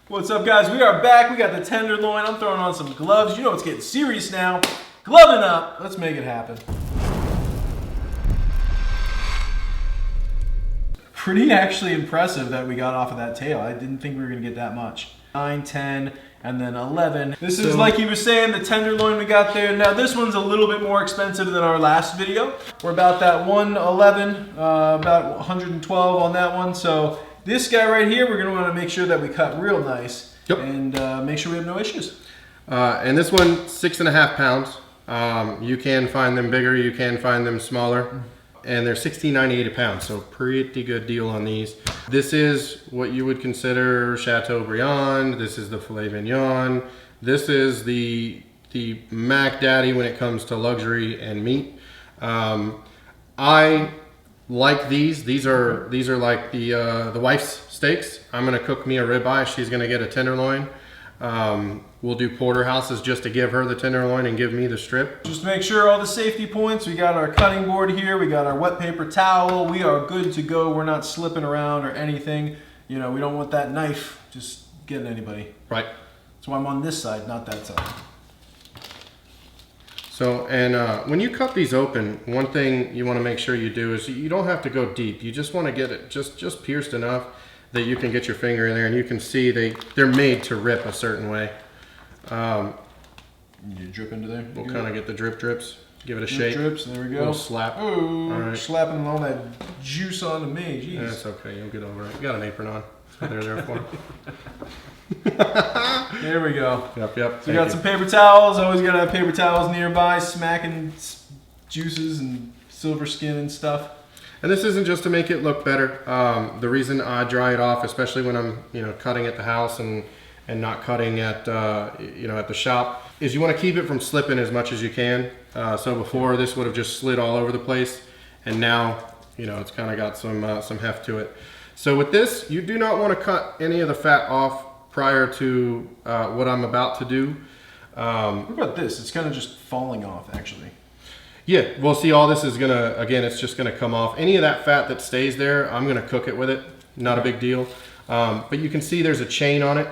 What's up, guys? We are back. We got the tenderloin. I'm throwing on some gloves. You know it's getting serious now. Gloving up. Let's make it happen. Pretty actually impressive that we got off of that tail. I didn't think we were going to get that much. 9, 10, and then 11. This is, like he was saying, the tenderloin we got there. Now this one's a little bit more expensive than our last video. We're about that 111, about 112 on that one. So this guy right here, we're going to want to make sure that we cut real nice. Yep. And make sure we have no issues. And this one, 6.5 pounds. You can find them bigger, you can find them smaller. And they're $16.98 a pound, so pretty good deal on these. This is what you would consider Chateaubriand. This is the filet mignon. This is the Mac Daddy when it comes to luxury and meat. I like these. These are like the wife's steaks. I'm gonna cook me a ribeye. She's gonna get a tenderloin. We'll do porterhouses just to give her the tenderloin and give me the strip. Just make sure all the safety points. We got our cutting board here. We got our wet paper towel. We are good to go. We're not slipping around or anything. You know, we don't want that knife just getting anybody. Right. That's why I'm on this side, not that side. So, and when you cut these open, one thing you want to make sure you do is you don't have to go deep. You just want to get it just pierced enough that you can get your finger in there and you can see they're made to rip a certain way. You drip into there? We'll kind of get the drips. Give it a shake. Drips, there we go. A little slap. Oh, all right. Slapping all that juice onto me. Jeez. That's okay. You'll get over it. You got an apron on. That's what they're there for. There we go. Yep. So we got some paper towels. Always got to have paper towels nearby, smacking juices and silver skin and stuff. And this isn't just to make it look better. The reason I dry it off, especially when I'm cutting at the house and not cutting at at the shop, is you want to keep it from slipping as much as you can. So before this would have just slid all over the place, and now it's kind of got some heft to it. So with this, you do not want to cut any of the fat off prior to what I'm about to do. What about this? It's kind of just falling off, actually. Yeah, well, see, all this is gonna, again, it's just gonna come off. Any of that fat that stays there, I'm gonna cook it with it. Not a big deal. But you can see there's a chain on it,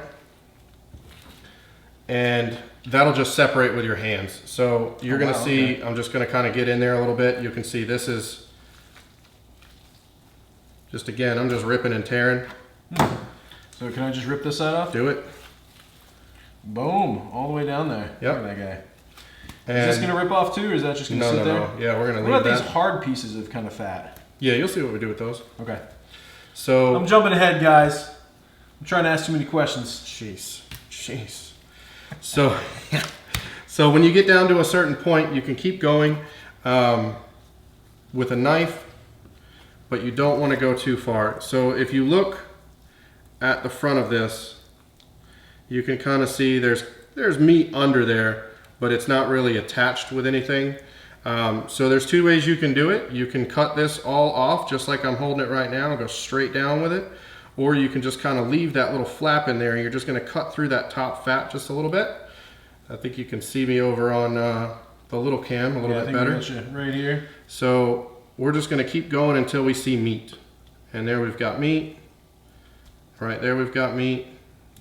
and that'll just separate with your hands. So you're gonna see, okay. I'm just gonna kind of get in there a little bit. You can see this is just, again, I'm just ripping and tearing. So can I just rip this side off? Do it. Boom, all the way down there. Yep. Look at that guy. Is this going to rip off too, or is that just going to sit there? No. Yeah, we're going to leave that. What about these hard pieces of kind of fat? Yeah, you'll see what we do with those. Okay. So I'm jumping ahead, guys. I'm trying to ask too many questions. Jeez. So when you get down to a certain point, you can keep going with a knife, but you don't want to go too far. So if you look at the front of this, you can kind of see there's meat under there, but it's not really attached with anything. So there's two ways you can do it. You can cut this all off just like I'm holding it right now and go straight down with it, or you can just kind of leave that little flap in there and you're just going to cut through that top fat just a little bit. I think you can see me over on the little cam a little bit better. I think we got you right here. So we're just going to keep going until we see meat. And there we've got meat. Right there we've got meat.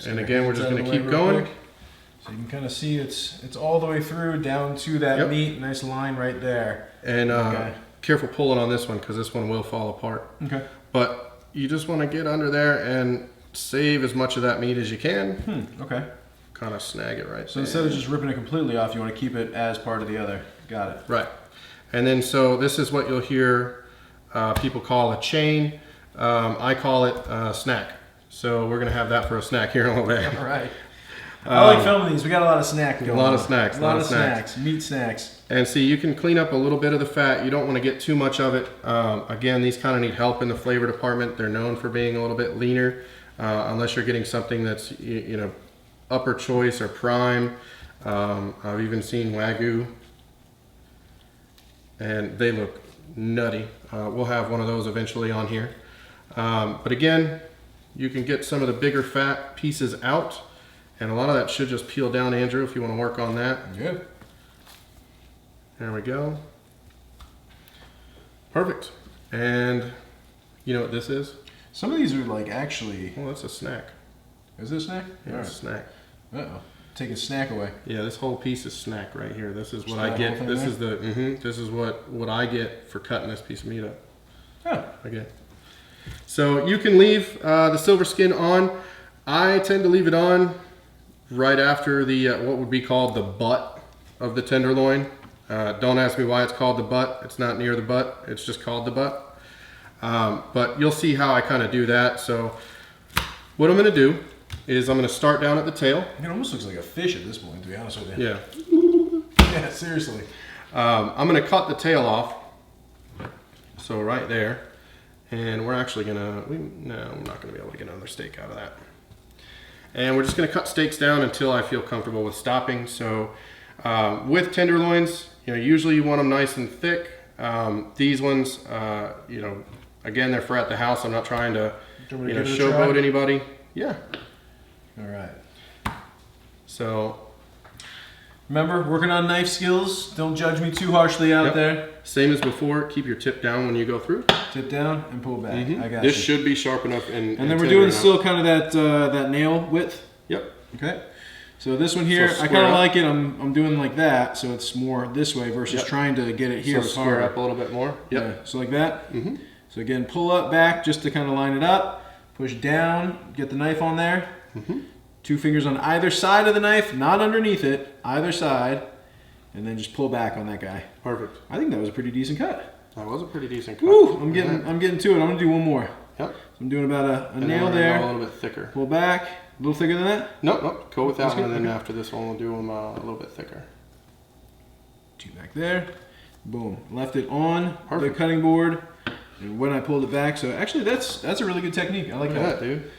And again, we're just going to keep going. So you can kind of see it's all the way through down to that meat. Nice line right there. And careful pulling on this one because this one will fall apart. Okay. But you just want to get under there and save as much of that meat as you can. Okay. Kind of snag it right So instead of just ripping it completely off, you want to keep it as part of the other. Got it. Right. And then so this is what you'll hear people call a chain. I call it a snack. So we're going to have that for a snack here in a little bit. All right. I like filming these. We got a lot of snacks going on. A lot of snacks. Meat snacks. And see, you can clean up a little bit of the fat. You don't want to get too much of it. Again, these kind of need help in the flavor department. They're known for being a little bit leaner, unless you're getting something that's upper choice or prime. I've even seen Wagyu, and they look nutty. We'll have one of those eventually on here. But again, you can get some of the bigger fat pieces out. And a lot of that should just peel down, Andrew, if you want to work on that. Yeah. There we go. Perfect. And you know what this is? Some of these are like actually... Well, that's a snack. Is it a snack? Yeah, it's a snack. Uh-oh. Take a snack away. Yeah, this whole piece is snack right here. This is what Just I that get. whole thing This there? is the this is what I get for cutting this piece of meat up. Oh. Okay. So you can leave the silver skin on. I tend to leave it on right after the what would be called the butt of the tenderloin. Don't ask me why it's called the butt. It's not near the butt. It's just called the butt. But you'll see how I kind of do that. So what I'm going to do is I'm going to start down at the tail. It almost looks like a fish at this point, to be honest with you. Yeah. Yeah, seriously. I'm going to cut the tail off. So right there. And we're actually going to, no, I'm not going to be able to get another steak out of that. And we're just going to cut steaks down until I feel comfortable with stopping. So with tenderloins, you know, usually you want them nice and thick. These ones, you know, again, they're for at the house. I'm not trying to, you know, showboat anybody. Yeah. All right. So remember, working on knife skills. Don't judge me too harshly out there. Same as before. Keep your tip down when you go through. Tip down and pull back. I got This you. should be sharp enough. And then we're doing still kind of that nail width. Yep. Okay. So this one here, So I kind of square like it. I'm doing like that, so it's more this way versus trying to get it here. So square up a little bit more. Yep. Yeah, so like that. So again, pull up back just to kind of line it up. Push down, get the knife on there. 2 fingers on either side of the knife, not underneath it, either side. And then just pull back on that guy. Perfect. I think that was a pretty decent cut. That was a pretty decent cut. Woo! I'm getting to it. I'm gonna do one more. Yep. So I'm doing about a nail go there. a little bit thicker. Pull back. A little thicker than that? Nope. Go with that one, and then Okay. after this one, we'll do them a little bit thicker. 2 back there. Boom. Left it on Perfect. the cutting board. And when I pulled it back, so actually that's a really good technique. I like Look at that. that, dude.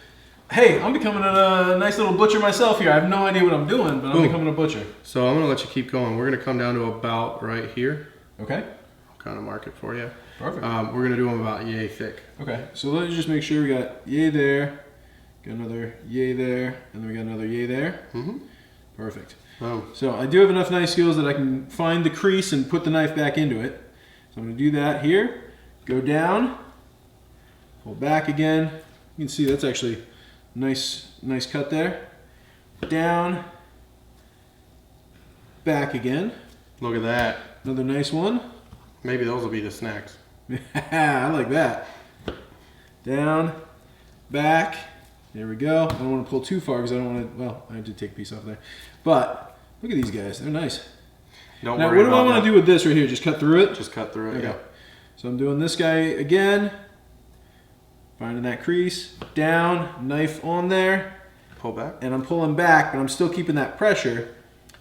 Hey, I'm becoming a nice little butcher myself here. I have no idea what I'm doing, but I'm becoming a butcher. So I'm gonna let you keep going. We're gonna come down to about right here. Okay. I'll kind of mark it for you. Perfect. We're gonna do them about yay thick. Okay, so let's just make sure we got yay there, got another yay there, and then we got another yay there. Perfect. Boom. So I do have enough knife skills that I can find the crease and put the knife back into it. So I'm going to do that here. Go down, pull back again. You can see that's actually nice cut there. Down, back again. Look at that. Another nice one. Maybe those will be the snacks. I like that. Down, back. There we go. I don't want to pull too far because I don't want to, well, I did take a piece off there. But look at these guys. They're nice. Don't Now, worry what do I about want to do with this right here? Just cut through it? Just cut through it. Okay. Yeah. So I'm doing this guy again. Finding that crease. Down, knife on there. Pull back. And I'm pulling back, but I'm still keeping that pressure.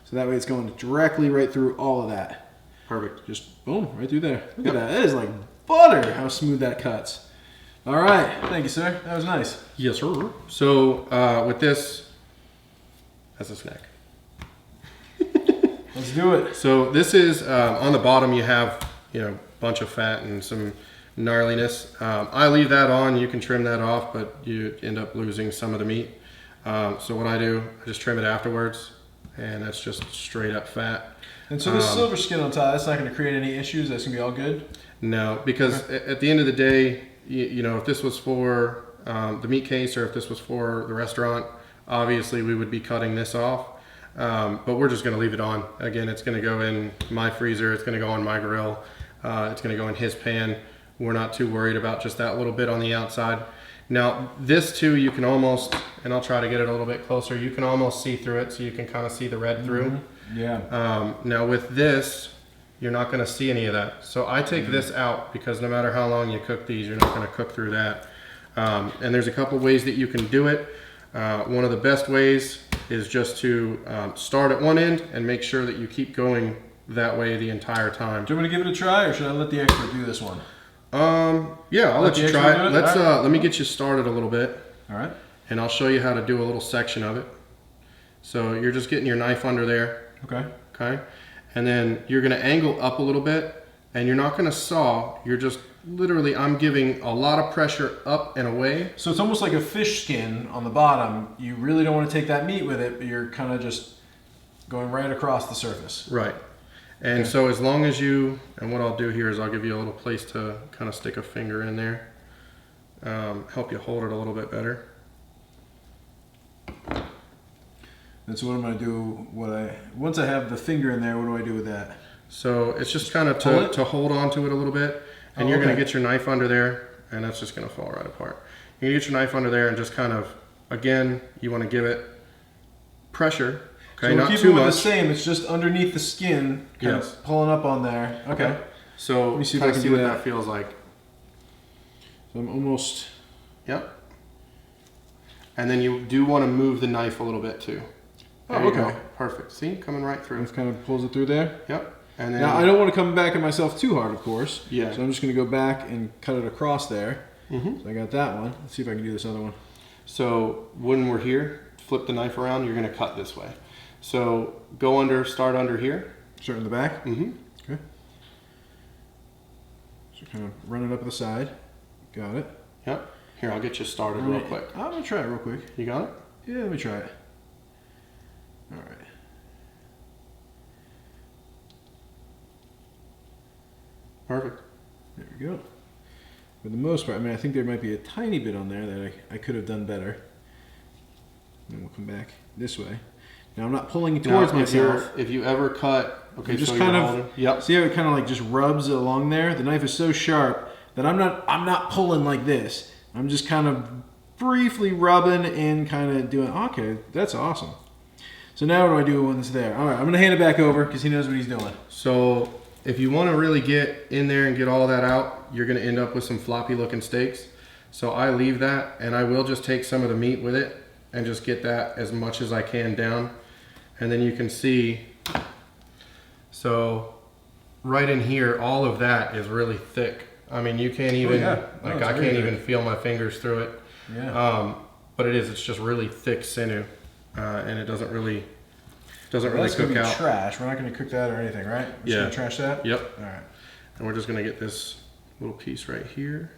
So that way it's going directly right through all of that. Perfect. Just boom, right through there. Look at that. That is like butter how smooth that cuts. All right. Thank you, sir. That was nice. Yes, sir. So with this, that's a snack. Let's do it. So this is on the bottom. You have a bunch of fat and some gnarliness. I leave that on. You can trim that off, but you end up losing some of the meat. So what I do, I just trim it afterwards, and that's just straight up fat. And so this silver skin on top, that's not going to create any issues. That's going to be all good. No, because at the end of the day, you know, if this was for the meat case or if this was for the restaurant, obviously we would be cutting this off. But we're just going to leave it on. Again, it's going to go in my freezer. It's going to go on my grill. It's going to go in his pan. We're not too worried about just that little bit on the outside. Now, this too, you can almost, and I'll try to get it a little bit closer, you can almost see through it, so you can kind of see the red through. Yeah. Now with this, you're not going to see any of that. So I take this out because no matter how long you cook these, you're not going to cook through that. And there's a couple ways that you can do it. One of the best ways is just to start at one end and make sure that you keep going that way the entire time. Do you want me to give it a try, or should I let the expert do this one? Yeah, I'll let you try it. Let's right. let me get you started a little bit. All right. And I'll show you how to do a little section of it. So you're just getting your knife under there. Okay. Okay. And then you're going to angle up a little bit, and you're not going to saw. You're just literally, I'm giving a lot of pressure up and away. So it's almost like a fish skin on the bottom. You really don't want to take that meat with it, but you're kind of just going right across the surface. Right. And Okay. so as long as you, and what I'll do here is I'll give you a little place to kind of stick a finger in there. Help you hold it a little bit better. And so what am I do? Once I have the finger in there, what do I do with that? So it's just kind of to hold on to it a little bit, and you're going to get your knife under there, and that's just going to fall right apart. You're going to get your knife under there and just kind of, again, you want to give it pressure. Okay, so not keep too it with much. the same. It's just underneath the skin, kind of pulling up on there. Okay. So let me see if I I can can see do what that. that feels like. So I'm almost. Yep. And then you do want to move the knife a little bit too. There you go. Perfect. See, coming right through. It kind of pulls it through there. Yep. And then now I don't want to come back at myself too hard, of course. Yeah. So I'm just going to go back and cut it across there. Mm-hmm. So I got that one. Let's see if I can do this other one. So when we're here, flip the knife around. You're going to cut this way. So go under. Start under here. Start in the back. Mm-hmm. Okay. So kind of run it up the side. Got it. Yep. Here, I'll get you started real quick. I'm going to try it real quick. You got it? Yeah, let me try it. All right. Perfect. There we go. For the most part, I mean, I think there might be a tiny bit on there that I could have done better. And we'll come back this way. Now I'm not pulling towards myself. If you ever cut, okay, you just so kind of holding, yep. See how it kind of like just rubs along there. The knife is so sharp that I'm not pulling like this. I'm just kind of briefly rubbing and kind of doing. Okay, that's awesome. So now what do I do when it's there? All right, I'm gonna hand it back over because he knows what he's doing. So if you want to really get in there and get all that out, you're going to end up with some floppy looking steaks. So I leave that, and I will just take some of the meat with it and just get that as much as I can down. And then you can see, so right in here, all of that is really thick. I mean, you can't even, I can't even feel my fingers through it. Yeah. But it's just really thick sinew, and it doesn't really That's cook gonna be out. Trash. We're not gonna cook that or anything, right? We're just gonna trash that? Yep. All right. And we're just gonna get this little piece right here.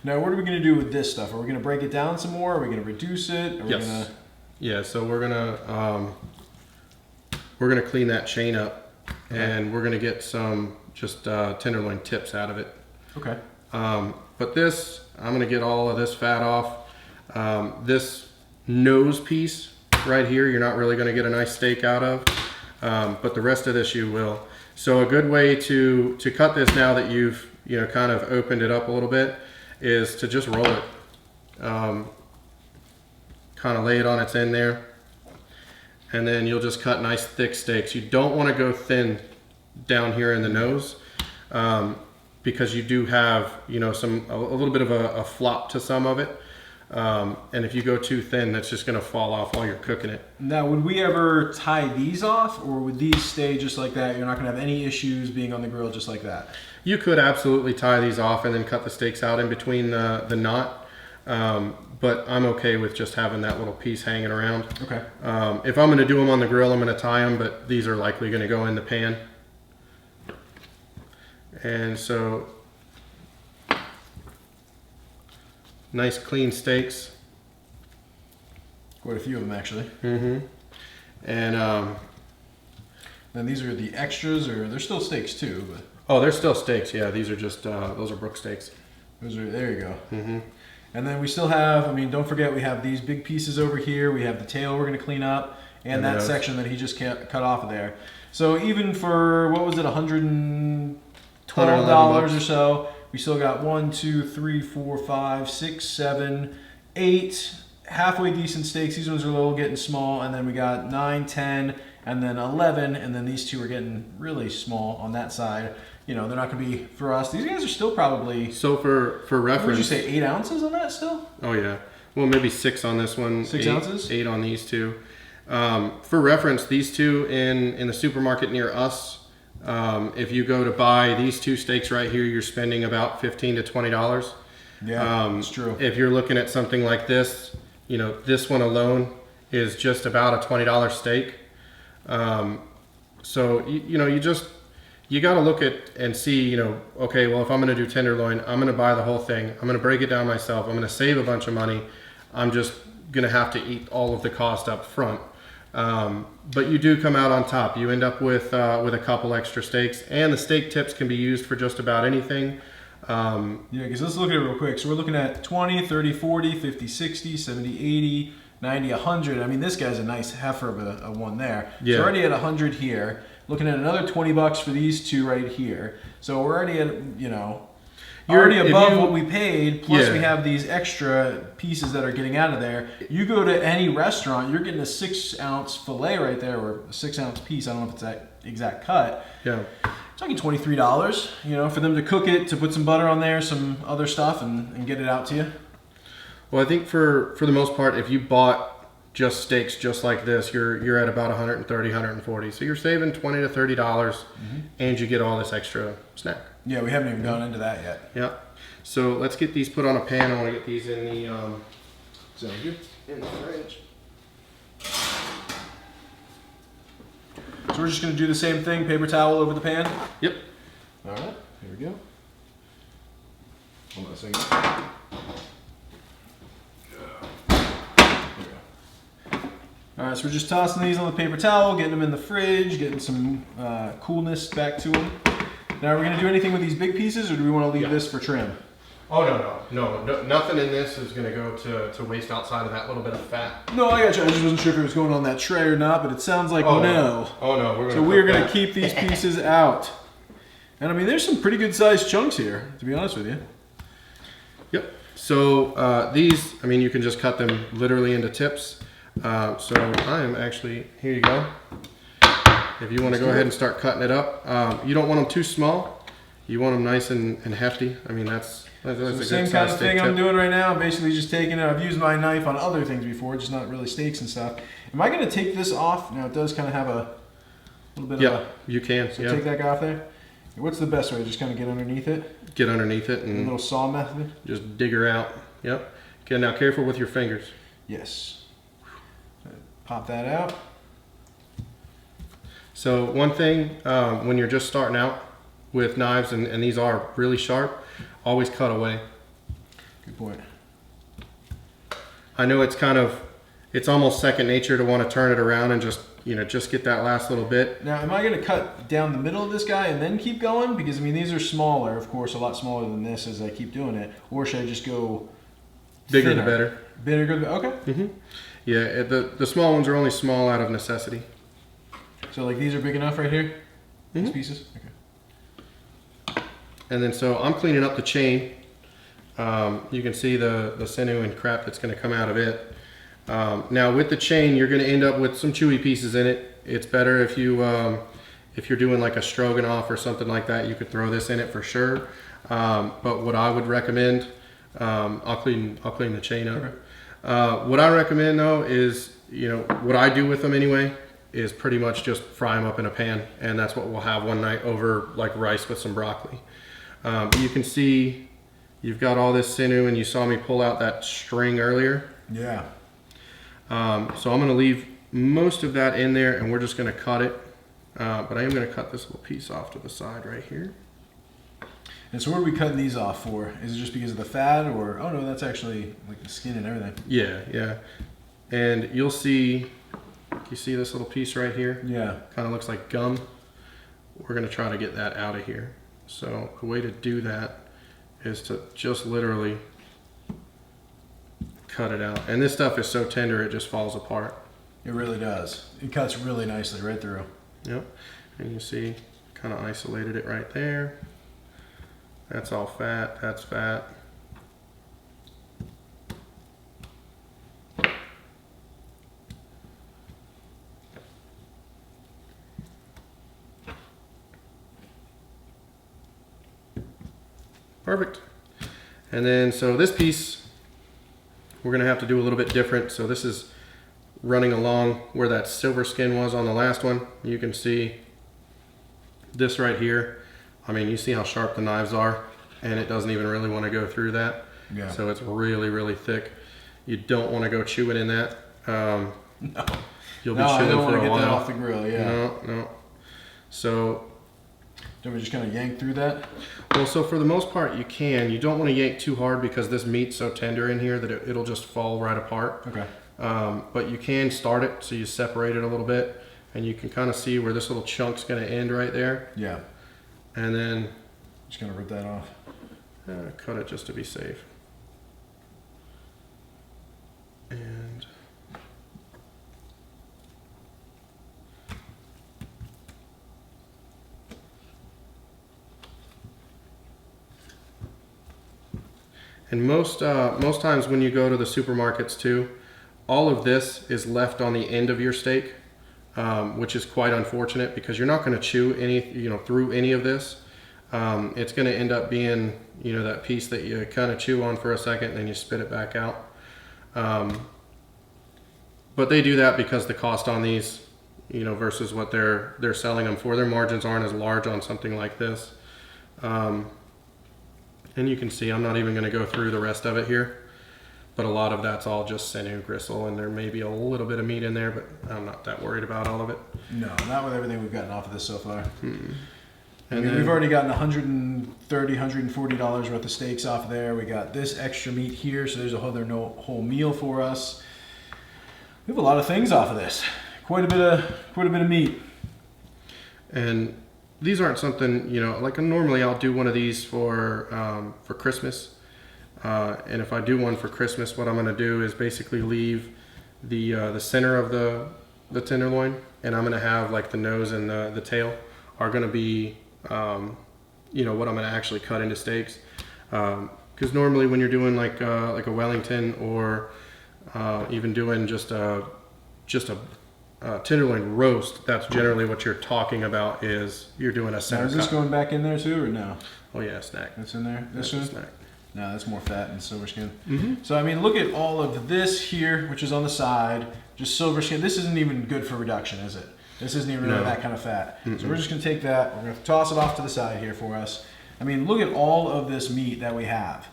Now, what are we going to do with this stuff? Are we going to break it down some more? Are we going to reduce it? Are we gonna... Yeah, so we're gonna clean that chain up, and we're gonna get some just tenderloin tips out of it. Okay. But this, I'm gonna get all of this fat off. This nose piece right here, you're not really gonna get a nice steak out of, but the rest of this you will. So a good way to cut this now that you've kind of opened it up a little bit is to just roll it. Kind of lay it on its end there, and then you'll just cut nice thick steaks. You don't want to go thin down here in the nose, because you do have a little bit of a flop to some of it, and if you go too thin, that's just going to fall off while you're cooking it. Now, would we ever tie these off, or would these stay just like that? You're not going to have any issues being on the grill just like that? You could absolutely tie these off and then cut the steaks out in between the knot. But I'm okay with just having that little piece hanging around. Okay. If I'm going to do them on the grill, I'm going to tie them, but these are likely going to go in the pan. And so, nice clean steaks. Quite a few of them, actually. Mm-hmm. And then these are the extras, or they're still steaks too, but... Oh, they're still steaks. Yeah, these are just those are brook steaks. There you go. Mm-hmm. And then we still have, don't forget, we have these big pieces over here. We have the tail we're going to clean up, and that section that he just cut off of there. So even for, what was it, $112 or so, we still got 1, 2, 3, 4, 5, 6, 7, 8 halfway decent steaks. These ones are a little getting small, and then we got 9, 10, and then 11, and then these two are getting really small on that side. They're not going to be for us. These guys are still probably... So for reference... What would you say, 8 ounces on that still? Oh, yeah. Well, maybe 6 on this one. 6 ounces? 8 on these two. For reference, these two in the supermarket near us, if you go to buy these two steaks right here, you're spending about $15 to $20. Yeah, that's true. If you're looking at something like this, this one alone is just about a $20 steak. So, you got to look at and see, okay, well, if I'm going to do tenderloin, I'm going to buy the whole thing. I'm going to break it down myself. I'm going to save a bunch of money. I'm just going to have to eat all of the cost up front. But you do come out on top. You end up with a couple extra steaks, and the steak tips can be used for just about anything. Yeah, because let's look at it real quick. So we're looking at 20, 30, 40, 50, 60, 70, 80, 90, 100. I mean, this guy's a nice heifer of a one there. Yeah. So we're already at 100 here. Looking at another 20 bucks for these two right here. So we're already at, you know, already above what we paid. Plus we have these extra pieces that are getting out of there. You go to any restaurant, you're getting a 6-ounce fillet right there, or a 6-ounce piece. I don't know if it's that exact cut. Yeah. Talking $23, you know, for them to cook it, to put some butter on there, some other stuff, and get it out to you. Well, I think for the most part, if you bought just steaks just like this, you're at about 130, 140. So you're saving $20 to $30, and you get all this extra snack. Yeah, we haven't even gone into that yet. Yeah. So let's get these put on a pan. I want to get these in the Sounds good. in the fridge. So we're just going to do the same thing, paper towel over the pan? Yep. All right, here we go. Hold on a second. All right, so we're just tossing these on the paper towel, getting them in the fridge, getting some coolness back to them. Now, are we going to do anything with these big pieces, or do we want to leave this for trim? Oh, no, nothing in this is going to go to waste outside of that little bit of fat. No, I got you. I just wasn't sure if it was going on that tray or not, but it sounds like no. Oh, no. So we're going to keep these pieces out. And I mean, there's some pretty good sized chunks here, to be honest with you. Yep. So these, I mean, you can just cut them literally into tips. So I am actually, here you go. If you want to go ahead and start cutting it up, you don't want them too small. You want them nice and hefty. I mean, that's a the good same kind of steak thing tip. I'm doing right now. I'm basically just taking it. I've used my knife on other things before, just not really steaks and stuff. Am I going to take this off? Now, it does kind of have a little bit of a... you can. So take that guy off there. What's the best way? Just kind of get underneath it? Get underneath it A and little saw method? just dig her out. Yep. Okay, now careful with your fingers. Yes. Pop that out. So one thing, when you're just starting out with knives, and these are really sharp, always cut away. Good point. I know it's almost second nature to want to turn it around and just get that last little bit. Now, am I going to cut down the middle of this guy and then keep going? Because, I mean, these are smaller, of course, a lot smaller than this as I keep doing it. Or should I just go Bigger thinner? the better. Bigger, okay. Mm-hmm. Yeah, the small ones are only small out of necessity. So, like, these are big enough right here? These Mhm. pieces? Okay. And then so I'm cleaning up the chain. You can see the sinew and crap that's going to come out of it. Now with the chain, you're going to end up with some chewy pieces in it. It's better if you're doing like a stroganoff or something like that, you could throw this in it for sure. But what I would recommend, I'll clean the chain up. Okay. What I recommend though is, what I do with them anyway, is pretty much just fry them up in a pan, and that's what we'll have one night over like rice with some broccoli. You can see you've got all this sinew, and you saw me pull out that string earlier. Yeah. So I'm going to leave most of that in there, and we're just going to cut it. But I am going to cut this little piece off to the side right here. And so what are we cutting these off for? Is it just because of the fat, or, oh no, that's actually like the skin and everything. Yeah. And you see this little piece right here? Yeah. Kind of looks like gum. We're going to try to get that out of here. So the way to do that is to just literally cut it out. And this stuff is so tender it just falls apart. It really does. It cuts really nicely right through. Yep. And you see, kind of isolated it right there. That's all fat. That's fat. Perfect. And then, so this piece, we're going to have to do a little bit different. So this is running along where that silver skin was on the last one. You can see this right here. I mean, you see how sharp the knives are, and it doesn't even really want to go through that. Yeah. So it's really, really thick. You don't want to go chewing in that. No. You'll be No, I chewing don't for want a to get while. that off the grill, yeah. No. So, Don't we just kind of yank through that? well, so for the most part, you can. You don't want to yank too hard because this meat's so tender in here that it'll just fall right apart. Okay. But you can start it, so you separate it a little bit, and you can kind of see where this little chunk's going to end right there. Yeah. And then, Just gonna rip that off. cut it just to be safe. And most times when you go to the supermarkets too, all of this is left on the end of your steak, which is quite unfortunate because you're not going to chew through any of this. It's going to end up being, that piece that you kind of chew on for a second and then you spit it back out. But they do that because the cost on these, versus what they're selling them for, their margins aren't as large on something like this. And you can see I'm not even going to go through the rest of it here, but a lot of that's all just sinew, gristle, and there may be a little bit of meat in there, but I'm not that worried about all of it. No, not with everything we've gotten off of this so far. And then, we've already gotten $130, $140 worth of steaks off of there. We got this extra meat here, so there's a whole meal for us. We have a lot of things off of this. Quite a bit of meat. And these aren't something, like normally I'll do one of these for Christmas. And if I do one for Christmas, what I'm going to do is basically leave the center of the tenderloin, and I'm going to have like the nose and the tail are going to be, what I'm going to actually cut into steaks. Because normally when you're doing like a Wellington or even doing just a tenderloin roast, that's generally what you're talking about, is you're doing a center Now, is this cut. going back in there too, or no? Oh yeah, snack. That's in there? This That's one? a snack. No, that's more fat and silver skin. Mm-hmm. So, I mean, look at all of this here, which is on the side, just silver skin. This isn't even good for reduction, is it? This isn't even really that kind of fat. Mm-mm. So we're just going to take that, we're going to toss it off to the side here for us. I mean, look at all of this meat that we have.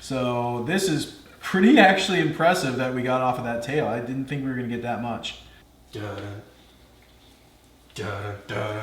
So this is pretty actually impressive that we got off of that tail. I didn't think we were going to get that much. Da, da, da, da.